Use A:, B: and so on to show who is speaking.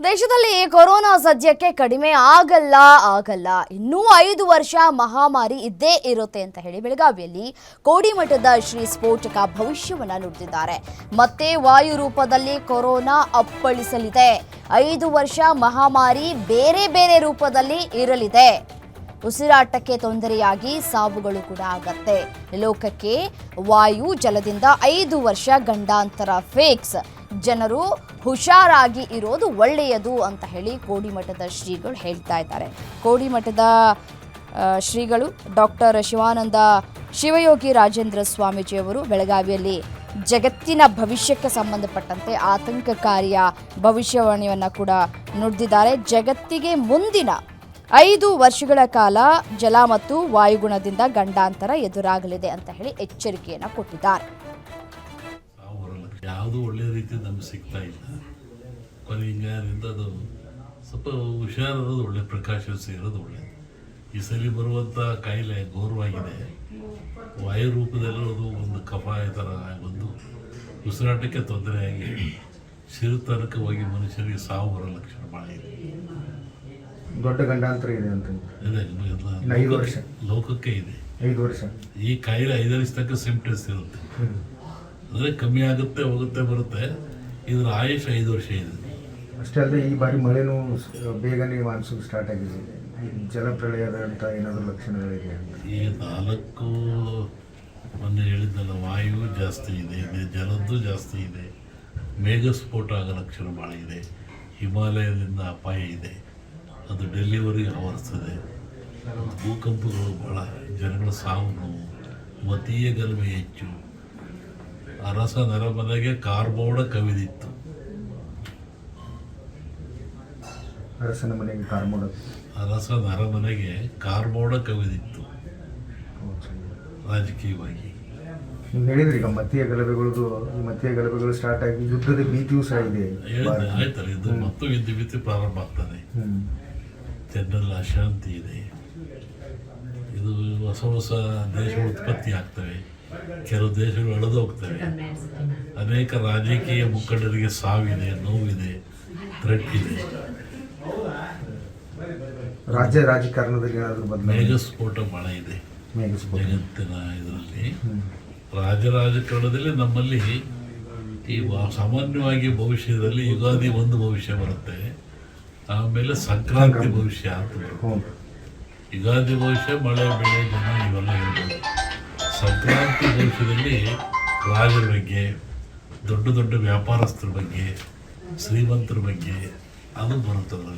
A: ದೇಶದಲ್ಲಿ ಕೊರೋನಾ ಸದ್ಯಕ್ಕೆ ಕಡಿಮೆ ಆಗಲ್ಲ ಇನ್ನೂ 5 ವರ್ಷ ಮಹಾಮಾರಿ ಇದ್ದೇ ಇರುತ್ತೆ ಅಂತ ಹೇಳಿ ಬೆಳಗಾವಿಯಲ್ಲಿ ಕೋಡಿಮಠದ ಶ್ರೀ ಸ್ಫೋಟಕ ಭವಿಷ್ಯವನ್ನ ನುಡಿದಿದ್ದಾರೆ. ಮತ್ತೆ ವಾಯು ರೂಪದಲ್ಲಿ ಕೊರೋನಾ ಅಪ್ಪಳಿಸಲಿದೆ. 5 ವರ್ಷ ಮಹಾಮಾರಿ ಬೇರೆ ಬೇರೆ ರೂಪದಲ್ಲಿ ಇರಲಿದೆ. ಉಸಿರಾಟಕ್ಕೆ ತೊಂದರೆಯಾಗಿ ಸಾವುಗಳು ಕೂಡ ಆಗತ್ತೆ. ಲೋಕಕ್ಕೆ ವಾಯು ಜಲದಿಂದ 5 ವರ್ಷ ಗಂಡಾಂತರ ಫಿಕ್ಸ್. ಜನರು ಹುಷಾರಾಗಿ ಇರೋದು ಒಳ್ಳೆಯದು ಅಂತ ಹೇಳಿ ಕೋಡಿಮಠದ ಶ್ರೀಗಳು ಹೇಳ್ತಾ ಇದ್ದಾರೆ. ಕೋಡಿಮಠದ ಶ್ರೀಗಳು ಡಾಕ್ಟರ್ ಶಿವಾನಂದ ಶಿವಯೋಗಿ ರಾಜೇಂದ್ರ ಸ್ವಾಮೀಜಿಯವರು ಬೆಳಗಾವಿಯಲ್ಲಿ ಜಗತ್ತಿನ ಭವಿಷ್ಯಕ್ಕೆ ಸಂಬಂಧಪಟ್ಟಂತೆ ಆತಂಕಕಾರಿಯ ಭವಿಷ್ಯವಾಣಿಯನ್ನು ಕೂಡ ನುಡಿದಿದ್ದಾರೆ. ಜಗತ್ತಿಗೆ ಮುಂದಿನ 5 ವರ್ಷಗಳ ಕಾಲ ಜಲ ಮತ್ತು ವಾಯುಗುಣದಿಂದ ಗಂಡಾಂತರ ಎದುರಾಗಲಿದೆ ಅಂತ ಹೇಳಿ ಎಚ್ಚರಿಕೆಯನ್ನು ಕೊಟ್ಟಿದ್ದಾರೆ.
B: ಯಾವುದು ಒಳ್ಳೆ ರೀತಿ ನಮಗೆ ಸಿಗ್ತಾ ಇಲ್ಲ. ಕೊನೆಯಿಂದ ಅದು ಸ್ವಲ್ಪ ಹುಷಾರಿರೋದು ಒಳ್ಳೆ, ಪ್ರಿಕಾಷನ್ಸ್ ಇರೋದು ಒಳ್ಳೆಯದು. ಈ ಸಲ ಬರುವಂಥ ಕಾಯಿಲೆ ಘೋರವಾಗಿದೆ. ವಾಯು ರೂಪದಲ್ಲಿರೋದು ಒಂದು ಕಫ ಥರ ಒಂದು ಉಸಿರಾಟಕ್ಕೆ ತೊಂದರೆಯಾಗಿ ಸಿರುತನಕ ಹೋಗಿ ಮನುಷ್ಯರಿಗೆ ಸಾವು ಬರೋ ಲಕ್ಷಣ ಭಾಳ ಇದೆ.
C: ದೊಡ್ಡ ಗಂಡಾಂತರ ಇದೆ ಅಂತ
B: ಇದೆ.
C: 5 ವರ್ಷ
B: ಲೋಕಕ್ಕೆ ಇದೆ.
C: 5 ವರ್ಷ
B: ಈ ಕಾಯಿಲೆ 5 ವರ್ಷ ತನಕ ಸಿಂಪ್ಟಮ್ಸ್ ಇರುತ್ತೆ. ಅಂದರೆ ಕಮ್ಮಿ ಆಗುತ್ತೆ, ಹೋಗುತ್ತೆ, ಬರುತ್ತೆ. ಇದರ ಆಯುಷ್ 5 ವರ್ಷ ಇದೆ.
C: ಅಷ್ಟೇ ಅಲ್ಲದೆ ಈ ಬಾರಿ ಮಳೆನೂ ಬೇಗನೆ ಮಾನ್ಸೂನ್ ಸ್ಟಾರ್ಟ್ ಆಗಿದೆ. ಜಲಪ್ರಳಯದ ಅಂತ ಏನಾದರೂ ಲಕ್ಷಣಗಳಿದೆ?
B: ಈ 4 ಮೊನ್ನೆ ಹೇಳಿದ್ದಲ್ಲ, ವಾಯು ಜಾಸ್ತಿ ಇದೆ, ಜಲದ್ದು ಜಾಸ್ತಿ ಇದೆ, ಮೇಘಸ್ಫೋಟ ಆಗೋ ಲಕ್ಷಣ ಭಾಳ ಇದೆ, ಹಿಮಾಲಯದಿಂದ ಅಪಾಯ ಇದೆ, ಅದು ಡೆಲ್ಲಿವರೆಗೆ ಆವರಿಸ್ತದೆ, ಭೂಕಂಪಗಳು ಭಾಳ, ಜನಗಳ ಸಾವು ನೋವು, ಮತೀಯ ಗಲಭೆ ಹೆಚ್ಚು, ಅರಸ ನರಮನೆಗೆ ಕಾರ್ಮೋಡ ಕವಿದಿತ್ತು.
C: ಅರಸನ ಮನೆಗೆ ಕಾರ್ಮೋಡ,
B: ಅರಸ ನರಮನೆಗೆ ಕಾರ್ಮೋಡ ಕವಿದಿತ್ತು ರಾಜಕೀಯವಾಗಿ.
C: ನೀವು ಹೇಳಿದ್ರಿ ಈಗ ಮತೀಯ ಗಲಭೆಗಳು ಸ್ಟಾರ್ಟ್ ಆಗಿ ಯುದ್ಧದ ಭೀತಿಯೂ ಸಹ ಇದೆ.
B: ಆಯ್ತಲ್ಲ, ಇದು ಮತ್ತು ಯುದ್ಧ ಭೀತಿ ಪ್ರಾರಂಭ ಆಗ್ತದೆ. ಜನರಲ್ಲಿ ಅಶಾಂತಿ ಇದೆ. ಇದು ಹೊಸ ದೇಶ ಉತ್ಪತ್ತಿ ಆಗ್ತವೆ, ಕೆಲವು ದೇಶಗಳು ಅಳೆದು ಹೋಗ್ತವೆ. ಅನೇಕ ರಾಜಕೀಯ ಮುಖಂಡರಿಗೆ ಸಾವಿದೆ, ನೋವಿದೆ, ಥ್ರೆಟ್ ಇದೆ.
C: ರಾಜ್ಯ ರಾಜಕಾರಣದಲ್ಲಿ ಏನಾದರೂ
B: ಮೇಘಸ್ಫೋಟ ಭಾಳ ಇದೆ ಜಗತ್ತಿನ ಇದರಲ್ಲಿ. ರಾಜಕಾರಣದಲ್ಲಿ ನಮ್ಮಲ್ಲಿ ಈ ಸಾಮಾನ್ಯವಾಗಿ ಭವಿಷ್ಯದಲ್ಲಿ ಯುಗಾದಿ ಒಂದು ಭವಿಷ್ಯ ಬರುತ್ತೆ, ಆಮೇಲೆ ಸಂಕ್ರಾಂತಿ ಭವಿಷ್ಯ ಅಂತ ಬರುತ್ತೆ. ಯುಗಾದಿ ಭವಿಷ್ಯ ಮಳೆ ಬೆಳೆ ಜನ ಇವೆಲ್ಲ ಇರ್ಬೋದು. ಸಂಕ್ರಾಂತಿ ಭವಿಷ್ಯದಲ್ಲಿ ರಾಜರ ಬಗ್ಗೆ, ದೊಡ್ಡ ದೊಡ್ಡ ವ್ಯಾಪಾರಸ್ಥರ ಬಗ್ಗೆ, ಶ್ರೀಮಂತರ ಬಗ್ಗೆ ಅದು ಬರುತ್ತದೆ.